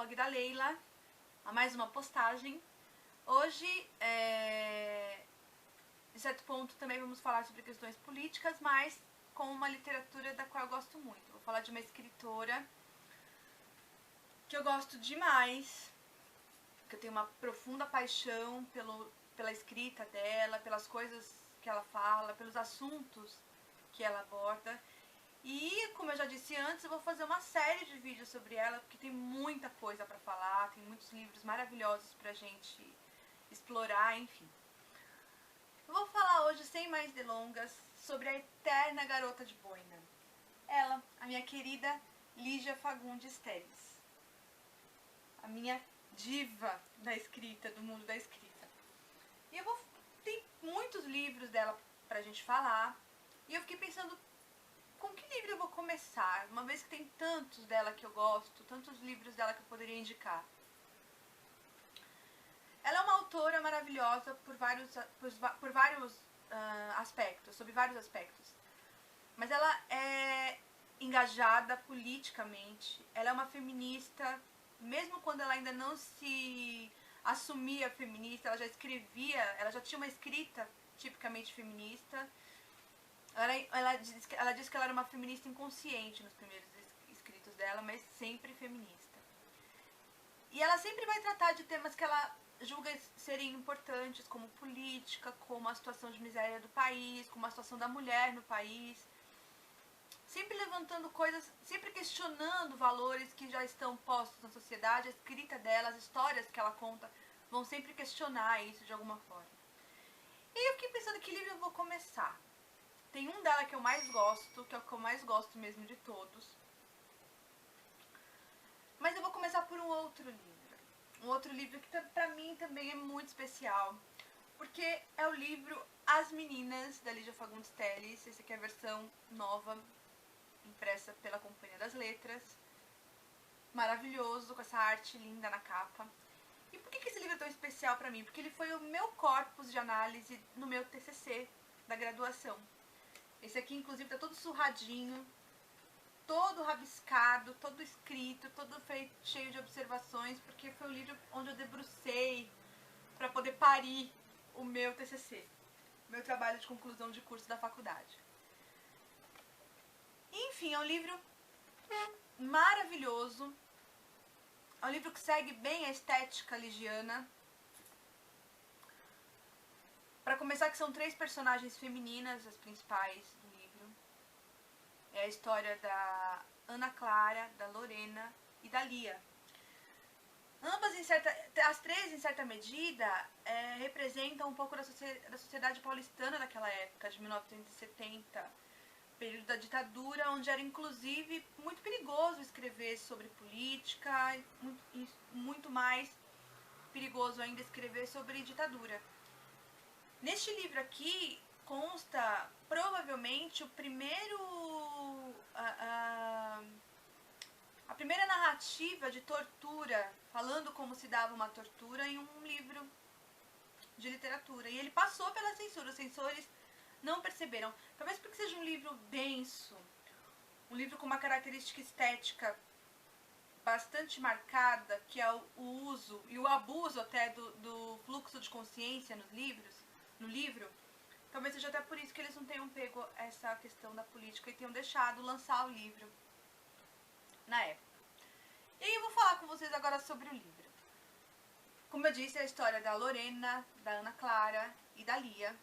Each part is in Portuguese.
blog da Leila, a mais uma postagem. Hoje, de certo ponto, também vamos falar sobre questões políticas, mas com uma literatura da qual eu gosto muito. Vou falar de uma escritora que eu gosto demais, que eu tenho uma profunda paixão pela escrita dela, pelas coisas que ela fala, pelos assuntos que ela aborda. E, como eu já disse antes, eu vou fazer uma série de vídeos sobre ela, porque tem muita coisa pra falar, tem muitos livros maravilhosos pra gente explorar, enfim. Eu vou falar hoje, sem mais delongas, sobre a eterna garota de boina. Ela, a minha querida Lígia Fagundes Telles. A minha diva da escrita, do mundo da escrita. E tem muitos livros dela pra gente falar, e eu fiquei pensando, com que livro eu vou começar? Uma vez que tem tantos dela que eu gosto, tantos livros dela que eu poderia indicar. Ela é uma autora maravilhosa por vários aspectos, sobre vários aspectos. Mas ela é engajada politicamente, ela é uma feminista, mesmo quando ela ainda não se assumia feminista, ela já escrevia, ela já tinha uma escrita tipicamente feminista. Ela disse que ela era uma feminista inconsciente nos primeiros escritos dela, mas sempre feminista. E ela sempre vai tratar de temas que ela julga serem importantes, como política, como a situação de miséria do país, como a situação da mulher no país. Sempre levantando coisas, sempre questionando valores que já estão postos na sociedade. A escrita dela, as histórias que ela conta, vão sempre questionar isso de alguma forma. E eu fiquei pensando que livro eu vou começar. Tem um dela que eu mais gosto, que é o que eu mais gosto mesmo de todos. Mas eu vou começar por um outro livro. Um outro livro que pra mim também é muito especial. Porque é o livro As Meninas, da Lígia Fagundes Telles. Essa aqui é a versão nova, impressa pela Companhia das Letras. Maravilhoso, com essa arte linda na capa. E por que esse livro é tão especial pra mim? Porque ele foi o meu corpus de análise no meu TCC da graduação. Esse aqui, inclusive, tá todo surradinho, todo rabiscado, todo escrito, todo feito, cheio de observações, porque foi o livro onde eu debrucei para poder parir o meu TCC, meu trabalho de conclusão de curso da faculdade. Enfim, é um livro maravilhoso, é um livro que segue bem a estética ligiana. Para começar, que são 3 personagens femininas, as principais do livro. É a história da Ana Clara, da Lorena e da Lia. Ambas, as 3, em certa medida, representam um pouco da sociedade paulistana daquela época, de 1970, período da ditadura, onde era, inclusive, muito perigoso escrever sobre política, muito mais perigoso ainda escrever sobre ditadura. Neste livro aqui consta provavelmente a primeira narrativa de tortura, falando como se dava uma tortura em um livro de literatura. E ele passou pela censura, os censores não perceberam. Talvez porque seja um livro denso, um livro com uma característica estética bastante marcada, que é o uso e o abuso até do fluxo de consciência no livro, talvez seja até por isso que eles não tenham pego essa questão da política e tenham deixado lançar o livro na época. E aí eu vou falar com vocês agora sobre o livro. Como eu disse, é a história da Lorena, da Ana Clara e da Lia.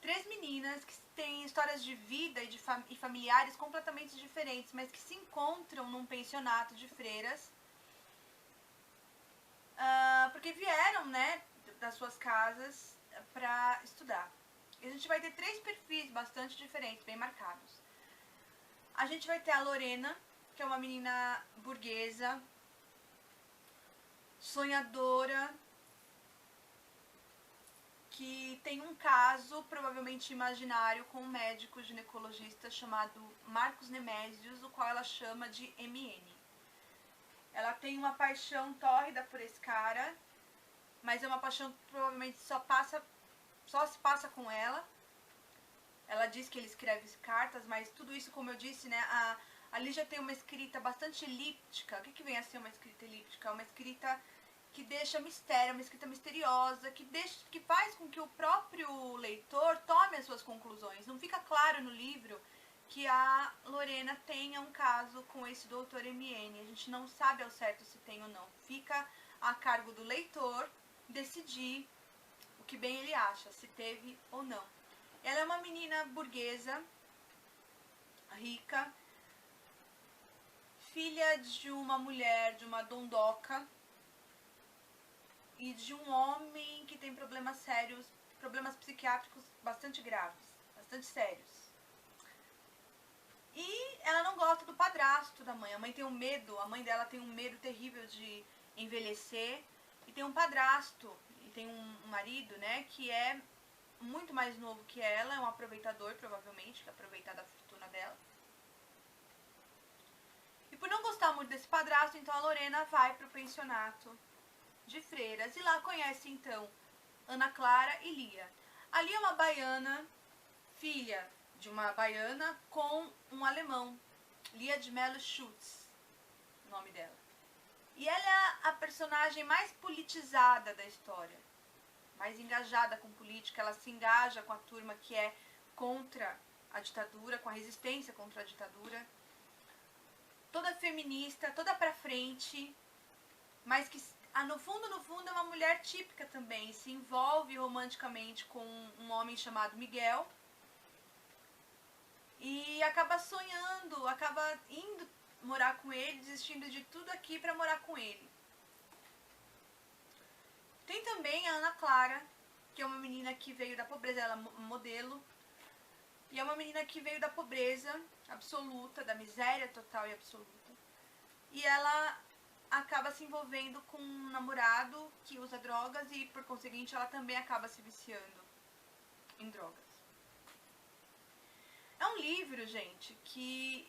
3 meninas que têm histórias de vida e familiares completamente diferentes, mas que se encontram num pensionato de freiras, porque vieram, né, das suas casas para estudar. E a gente vai ter 3 perfis bastante diferentes, bem marcados. A gente vai ter a Lorena, que é uma menina burguesa, sonhadora, que tem um caso, provavelmente imaginário, com um médico ginecologista chamado Marcos Nemésios, o qual ela chama de MN. Ela tem uma paixão tórrida por esse cara, mas é uma paixão que provavelmente só se passa com ela. Ela diz que ele escreve cartas, mas tudo isso, como eu disse, né, A Lígia tem uma escrita bastante elíptica. O que vem a ser uma escrita elíptica? Uma escrita que deixa mistério, uma escrita misteriosa, que faz com que o próprio leitor tome as suas conclusões. Não fica claro no livro que a Lorena tenha um caso com esse doutor MN. A gente não sabe ao certo se tem ou não. Fica a cargo do leitor decidir o que bem ele acha, se teve ou não. Ela é uma menina burguesa, rica, filha de uma mulher, de uma dondoca, e de um homem que tem problemas sérios, problemas psiquiátricos bastante graves, bastante sérios. E ela não gosta do padrasto da mãe. A mãe tem um medo, a mãe dela tem um medo terrível de envelhecer. E tem um padrasto, e tem um marido, né, que é muito mais novo que ela, é um aproveitador, provavelmente, que aproveitar da fortuna dela. E por não gostar muito desse padrasto, então a Lorena vai pro pensionato de freiras. E lá conhece, então, Ana Clara e Lia. A Lia é uma baiana, filha de uma baiana com um alemão, Lia de Mello Schutz, o nome dela. E ela é a personagem mais politizada da história, mais engajada com política. Ela se engaja com a turma que é contra a ditadura, com a resistência contra a ditadura. Toda feminista, toda pra frente, mas que no fundo é uma mulher típica também. Se envolve romanticamente com um homem chamado Miguel. E acaba sonhando, acaba indo morar com ele, desistindo de tudo aqui pra morar com ele. Tem também a Ana Clara, que é uma menina que veio da pobreza, ela é modelo. E é uma menina que veio da pobreza absoluta, da miséria total e absoluta. E ela acaba se envolvendo com um namorado que usa drogas e, por conseguinte, ela também acaba se viciando em drogas. É um livro, gente, que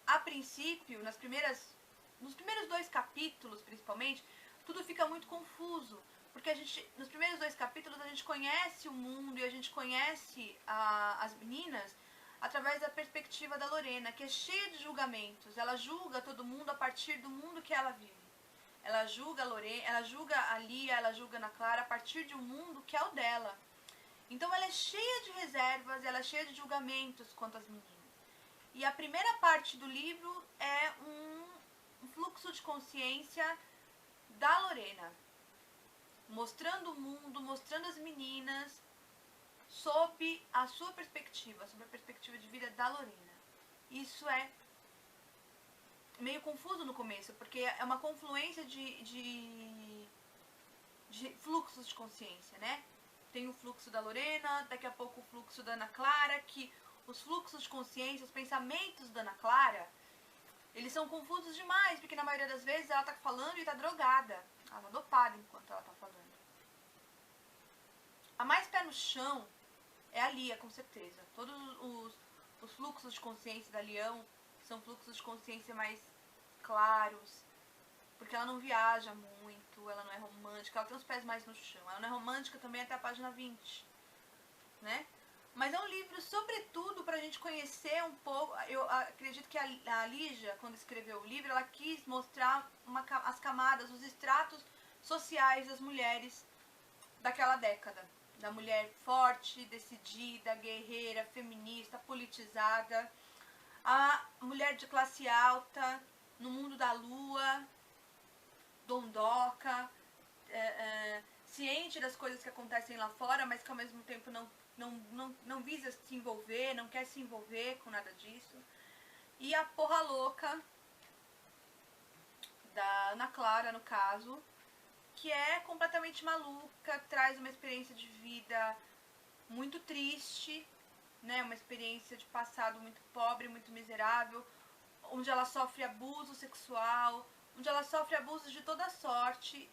a princípio, nos primeiros 2 capítulos, principalmente, tudo fica muito confuso. Porque nos primeiros 2 capítulos a gente conhece o mundo e a gente conhece as meninas através da perspectiva da Lorena, que é cheia de julgamentos. Ela julga todo mundo a partir do mundo que ela vive. Ela julga a Lorena, ela julga a Lia, ela julga a Ana Clara a partir de um mundo que é o dela. Então ela é cheia de reservas, ela é cheia de julgamentos quanto às meninas. E a primeira parte do livro é um fluxo de consciência da Lorena, mostrando o mundo, mostrando as meninas sob a sua perspectiva, sob a perspectiva de vida da Lorena. Isso é meio confuso no começo, porque é uma confluência de fluxos de consciência, né? Tem o fluxo da Lorena, daqui a pouco o fluxo da Ana Clara, que os fluxos de consciência, os pensamentos da Ana Clara, eles são confusos demais, porque na maioria das vezes ela tá falando e tá drogada. Ela tá dopada enquanto ela tá falando. A mais pé no chão é a Lia, com certeza. Todos os fluxos de consciência da Leão são fluxos de consciência mais claros, porque ela não viaja muito, ela não é romântica, ela tem os pés mais no chão. Ela não é romântica também até a página 20, né? Mas é um livro, sobretudo, pra gente conhecer um pouco. Eu acredito que a Lígia, quando escreveu o livro, ela quis mostrar as camadas, os estratos sociais das mulheres daquela década. Da mulher forte, decidida, guerreira, feminista, politizada. A mulher de classe alta, no mundo da lua, dondoca, ciente das coisas que acontecem lá fora, mas que ao mesmo tempo não visa se envolver, não quer se envolver com nada disso. E a porra louca da Ana Clara, no caso, que é completamente maluca, traz uma experiência de vida muito triste, né? Uma experiência de passado muito pobre, muito miserável, onde ela sofre abuso sexual, onde ela sofre abusos de toda sorte,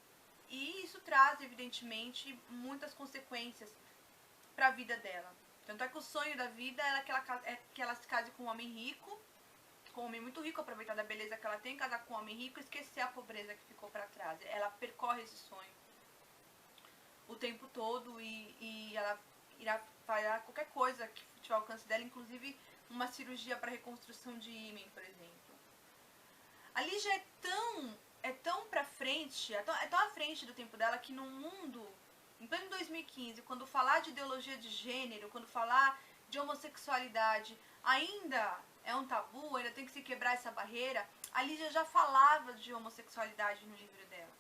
e isso traz, evidentemente, muitas consequências para a vida dela. Tanto é que o sonho da vida é que ela se case com um homem rico, com um homem muito rico, aproveitar da beleza que ela tem, casar com um homem rico e esquecer a pobreza que ficou para trás. Ela percorre esse sonho o tempo todo e ela irá fará qualquer coisa que tiver ao alcance dela, inclusive uma cirurgia para reconstrução de ímen, por exemplo. A Lígia é tão pra frente, é tão à frente do tempo dela, que no mundo, em pleno 2015, quando falar de ideologia de gênero, quando falar de homossexualidade, ainda é um tabu, ainda tem que se quebrar essa barreira. A Lígia já falava de homossexualidade no livro dela,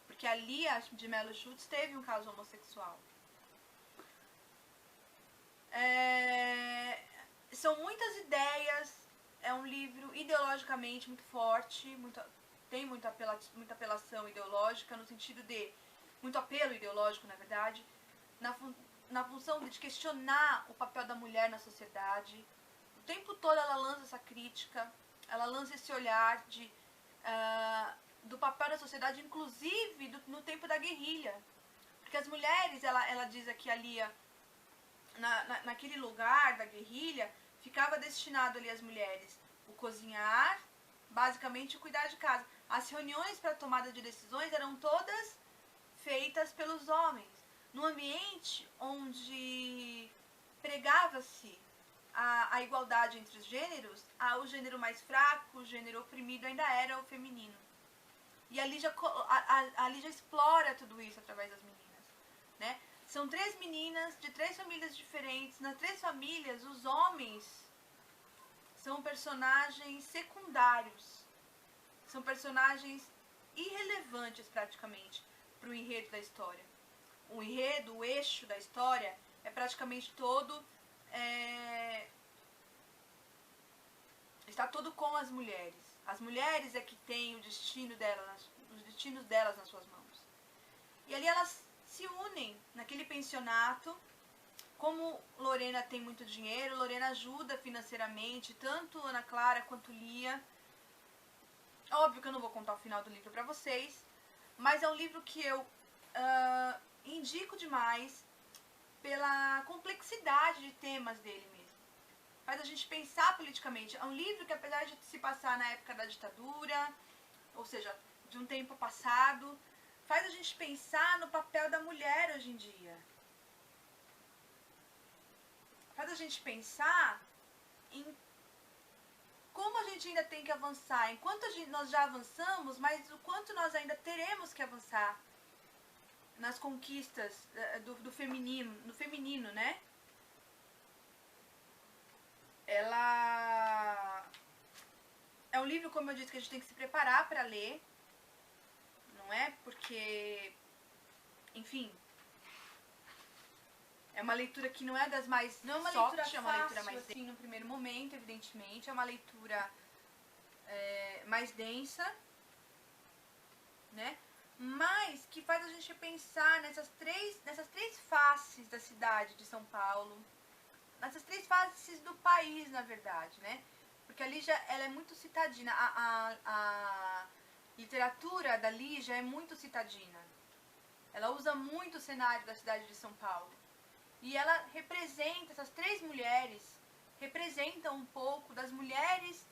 porque a Lia de Mello Schultz teve um caso homossexual. São muitas ideias, é um livro ideologicamente muito forte, tem muita apelação ideológica, no sentido de muito apelo ideológico, na verdade, na função de questionar o papel da mulher na sociedade. O tempo todo ela lança essa crítica, ela lança esse olhar do papel da sociedade, inclusive no tempo da guerrilha. Porque as mulheres, ela diz aqui, a Lia, naquele lugar da guerrilha, ficava destinado ali às mulheres o cozinhar, basicamente o cuidar de casa. As reuniões para tomada de decisões eram todas feitas pelos homens, num ambiente onde pregava-se a igualdade entre os gêneros. O gênero mais fraco, o gênero oprimido ainda era o feminino. E a Lígia explora tudo isso através das meninas, né? São 3 meninas de 3 famílias diferentes. Nas 3 famílias, os homens são personagens secundários. São personagens irrelevantes, praticamente, para o enredo da história. O enredo, o eixo da história, é praticamente todo... está todo com as mulheres. As mulheres é que têm os destinos delas nas suas mãos. E ali elas se unem naquele pensionato. Como Lorena tem muito dinheiro, Lorena ajuda financeiramente tanto Ana Clara quanto Lia. Óbvio que eu não vou contar o final do livro pra vocês, mas é um livro que eu indico demais pela complexidade de temas dele mesmo. Faz a gente pensar politicamente. É um livro que, apesar de se passar na época da ditadura, ou seja, de um tempo passado, faz a gente pensar no papel da mulher hoje em dia. Faz a gente pensar em como a gente ainda tem que avançar, enquanto nós já avançamos, mas o quanto nós ainda teremos que avançar nas conquistas do feminino, né? Ela é um livro, como eu disse, que a gente tem que se preparar para ler, não é? Porque, enfim, é uma leitura que não é das mais não é uma soft, leitura fácil, é uma leitura mais assim, no primeiro momento, evidentemente, é uma leitura mais densa, né? Mas que faz a gente pensar nessas três faces da cidade de São Paulo, nessas 3 faces do país, na verdade, né? Porque a Lígia, ela é muito citadina, a literatura da Lígia é muito citadina. Ela usa muito o cenário da cidade de São Paulo. E ela representa, essas 3 mulheres, representam um pouco das mulheres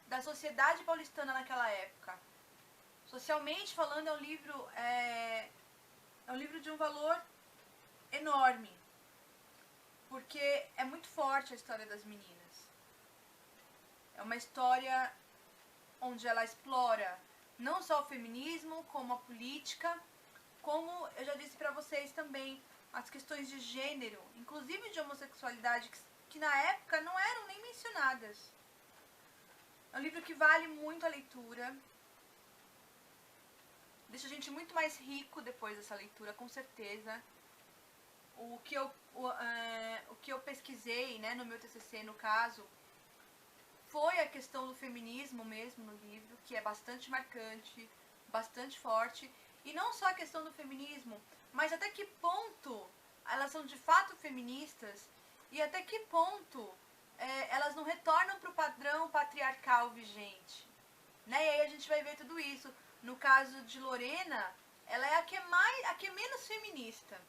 da sociedade paulistana naquela época. Socialmente falando, é um livro de um valor enorme, porque é muito forte a história das meninas. É uma história onde ela explora não só o feminismo, como a política, como eu já disse pra vocês também, as questões de gênero, inclusive de homossexualidade, que na época não eram nem mencionadas. É um livro que vale muito a leitura. Deixa a gente muito mais rico depois dessa leitura, com certeza. O que eu pesquisei, né, no meu TCC, no caso, foi a questão do feminismo mesmo no livro, que é bastante marcante, bastante forte. E não só a questão do feminismo, mas até que ponto elas são de fato feministas e até que ponto elas não retornam para o padrão patriarcal vigente, né? E aí a gente vai ver tudo isso. No caso de Lorena, ela é a que é menos feminista.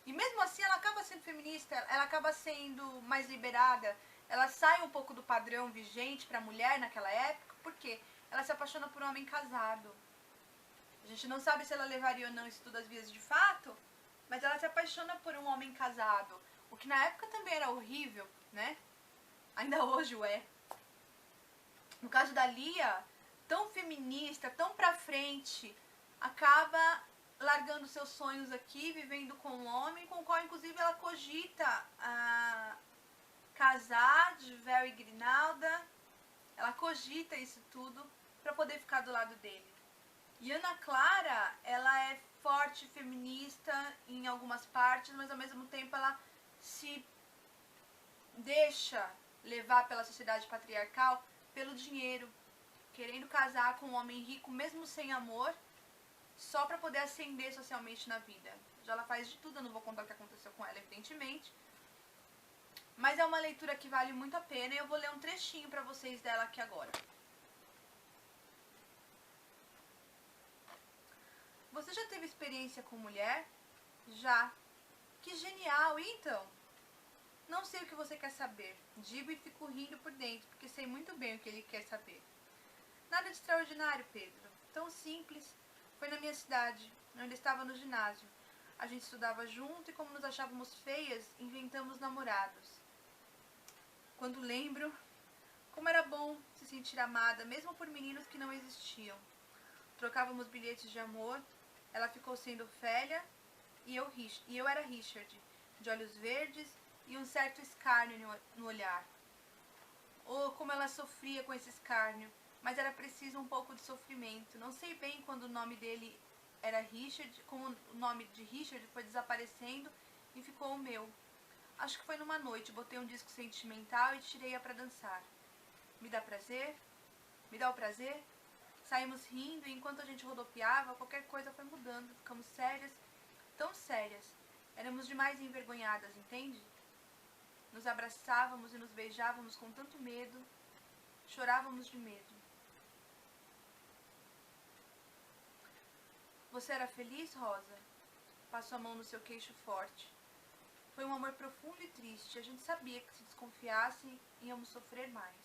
E mesmo assim ela acaba sendo feminista, ela acaba sendo mais liberada, ela sai um pouco do padrão vigente para a mulher naquela época, porque ela se apaixona por um homem casado. A gente não sabe se ela levaria ou não isso tudo às vias de fato, mas ela se apaixona por um homem casado. o que na época também era horrível, né? Ainda hoje o é. No caso da Lia, tão feminista, tão pra frente, acaba largando seus sonhos aqui, vivendo com um homem com o qual inclusive ela cogita casar de véu e grinalda. Ela cogita isso tudo pra poder ficar do lado dele. E Ana Clara, ela é forte, feminista em algumas partes, mas ao mesmo tempo ela se deixa levar pela sociedade patriarcal pelo dinheiro, querendo casar com um homem rico mesmo sem amor, só pra poder ascender socialmente na vida. Já ela faz de tudo, eu não vou contar o que aconteceu com ela, evidentemente. Mas é uma leitura que vale muito a pena e eu vou ler um trechinho pra vocês dela aqui agora. Você já teve experiência com mulher? Já. Que genial, e então? Não sei o que você quer saber. Digo e fico rindo por dentro, porque sei muito bem o que ele quer saber. Nada de extraordinário, Pedro. Tão simples. Foi na minha cidade. Eu ainda estava no ginásio. A gente estudava junto e como nos achávamos feias, inventamos namorados. Quando lembro, como era bom se sentir amada, mesmo por meninos que não existiam. Trocávamos bilhetes de amor. Ela ficou sendo Ofélia e eu era Richard, de olhos verdes e um certo escárnio no olhar. Oh, como ela sofria com esse escárnio, mas era preciso um pouco de sofrimento. Não sei bem quando o nome dele era Richard, como o nome de Richard foi desaparecendo e ficou o meu. Acho que foi numa noite, botei um disco sentimental e tirei-a para dançar. Me dá prazer? Me dá o prazer? Saímos rindo e enquanto a gente rodopiava, qualquer coisa foi mudando. Ficamos sérias, tão sérias. Éramos demais envergonhadas, entende? Nos abraçávamos e nos beijávamos com tanto medo. Chorávamos de medo. Você era feliz, Rosa? Passou a mão no seu queixo forte. Foi um amor profundo e triste. A gente sabia que se desconfiassem, íamos sofrer mais.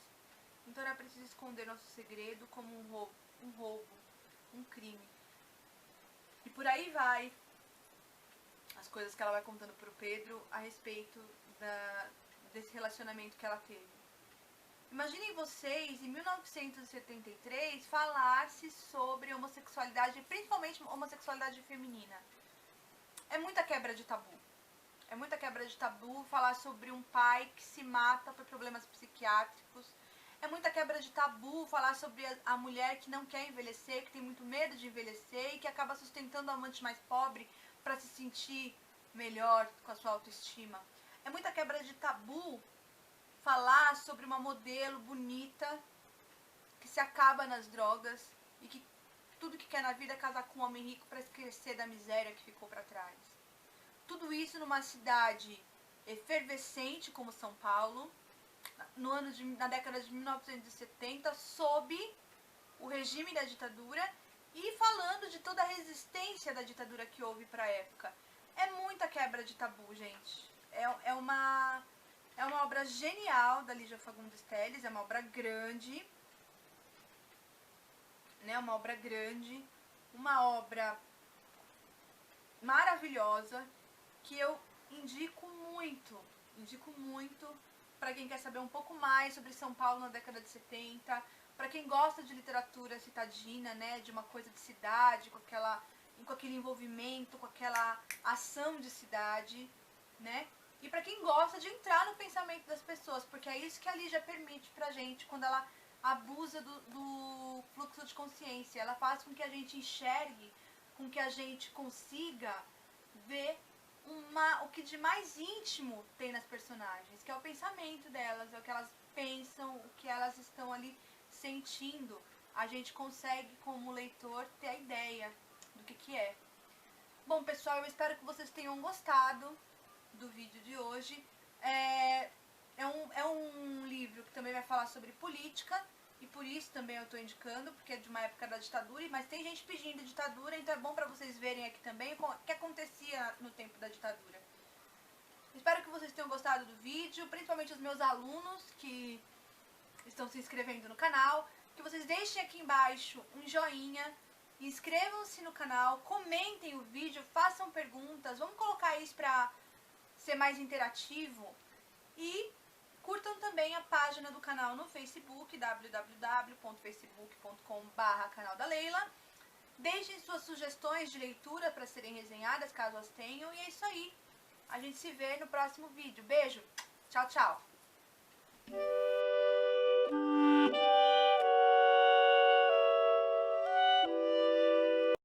Então era preciso esconder nosso segredo como um roubo, um crime. E por aí vai as coisas que ela vai contando pro Pedro a respeito desse relacionamento que ela teve. Imaginem vocês, em 1973, falar-se sobre homossexualidade, principalmente homossexualidade feminina. É muita quebra de tabu. É muita quebra de tabu falar sobre um pai que se mata por problemas psiquiátricos. É muita quebra de tabu falar sobre a mulher que não quer envelhecer, que tem muito medo de envelhecer e que acaba sustentando o amante mais pobre para se sentir melhor com a sua autoestima. É muita quebra de tabu falar sobre uma modelo bonita que se acaba nas drogas e que tudo que quer na vida é casar com um homem rico para esquecer da miséria que ficou para trás. Tudo isso numa cidade efervescente como São Paulo, na década de 1970, sob o regime da ditadura e falando de toda a resistência da ditadura que houve para a época. É muita quebra de tabu, gente. É uma obra genial da Lígia Fagundes Telles, é uma obra grande, né? Uma obra grande, uma obra maravilhosa que eu indico muito para quem quer saber um pouco mais sobre São Paulo na década de 70, para quem gosta de literatura citadina, né, de uma coisa de cidade, com aquele envolvimento, com aquela ação de cidade, né? E para quem gosta de entrar no pensamento das pessoas, porque é isso que a Lígia permite pra gente quando ela abusa do fluxo de consciência. Ela faz com que a gente enxergue, com que a gente consiga ver o que de mais íntimo tem nas personagens, que é o pensamento delas, é o que elas pensam, o que elas estão ali sentindo. A gente consegue, como leitor, ter a ideia do que é. Bom, pessoal, eu espero que vocês tenham gostado do vídeo de hoje. É um livro que também vai falar sobre política, e por isso também eu estou indicando, porque é de uma época da ditadura, mas tem gente pedindo ditadura, então é bom para vocês verem aqui também o que acontecia no tempo da ditadura. Espero que vocês tenham gostado do vídeo, principalmente os meus alunos que estão se inscrevendo no canal, que vocês deixem aqui embaixo um joinha, inscrevam-se no canal, comentem o vídeo, façam perguntas, vamos colocar isso para ser mais interativo. E curtam também a página do canal no Facebook, www.facebook.com/canal da Leila. Deixem suas sugestões de leitura para serem resenhadas, caso as tenham. E é isso aí. A gente se vê no próximo vídeo. Beijo. Tchau, tchau.